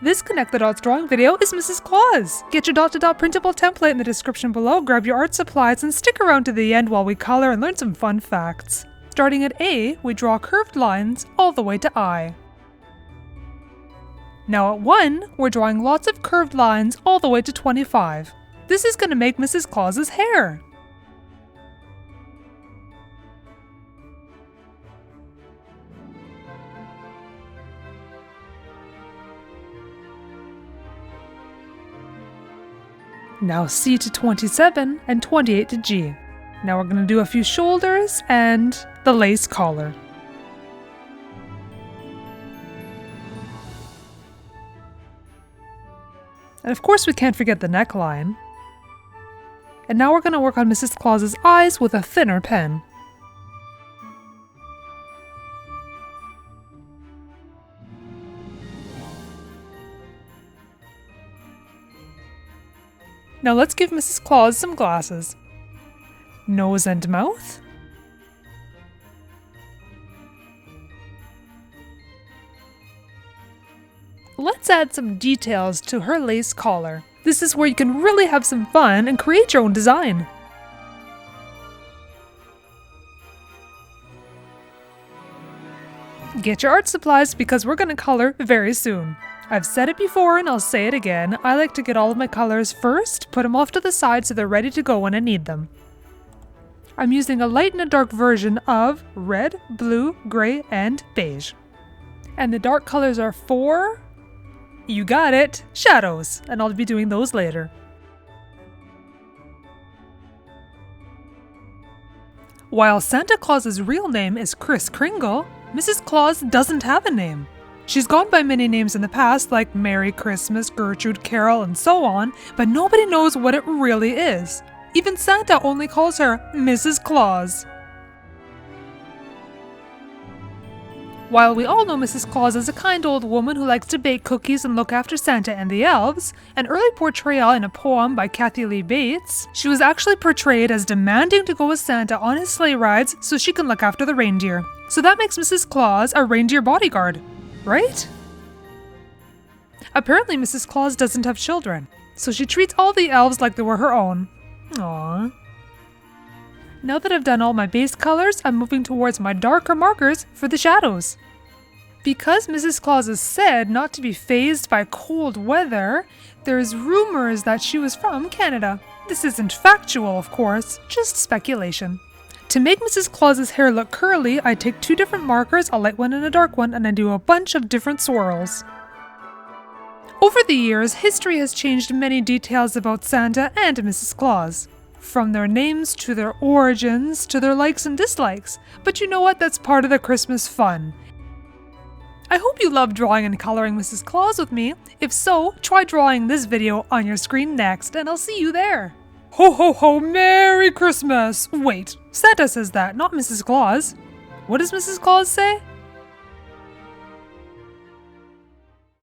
This Connect the Dots drawing video is Mrs. Claus. Get your dot-to-dot printable template in the description below, grab your art supplies, and stick around to the end while we color and learn some fun facts. Starting at A, we draw curved lines all the way to I. Now at 1, we're drawing lots of curved lines all the way to 25. This is going to make Mrs. Claus's hair. Now C to 27 and 28 to G. Now we're going to do a few shoulders and the lace collar. And of course we can't forget the neckline. And now we're going to work on Mrs. Claus's eyes with a thinner pen. Now let's give Mrs. Claus some glasses. Nose and mouth. Let's add some details to her lace collar. This is where you can really have some fun and create your own design. Get your art supplies because we're going to color very soon. I've said it before and I'll say it again, I like to get all of my colors first, put them off to the side so they're ready to go when I need them. I'm using a light and a dark version of red, blue, gray, and beige. And the dark colors are for, you got it, shadows, and I'll be doing those later. While Santa Claus's real name is Kris Kringle, Mrs. Claus doesn't have a name. She's gone by many names in the past, like Merry Christmas, Gertrude, Carol, and so on, but nobody knows what it really is. Even Santa only calls her Mrs. Claus. While we all know Mrs. Claus as a kind old woman who likes to bake cookies and look after Santa and the elves, an early portrayal in a poem by Kathy Lee Bates, she was actually portrayed as demanding to go with Santa on his sleigh rides so she can look after the reindeer. So that makes Mrs. Claus a reindeer bodyguard. Right? Apparently Mrs. Claus doesn't have children, so she treats all the elves like they were her own. Aww. Now that I've done all my base colors, I'm moving towards my darker markers for the shadows. Because Mrs. Claus is said not to be fazed by cold weather, there's rumors that she was from Canada. This isn't factual, of course, just speculation. To make Mrs. Claus's hair look curly, I take 2 different markers, a light one and a dark one, and I do a bunch of different swirls. Over the years, history has changed many details about Santa and Mrs. Claus. From their names to their origins to their likes and dislikes. But you know what? That's part of the Christmas fun. I hope you love drawing and coloring Mrs. Claus with me. If so, try drawing this video on your screen next, and I'll see you there. Ho ho ho, Merry Christmas! Wait, Santa says that, not Mrs. Claus. What does Mrs. Claus say?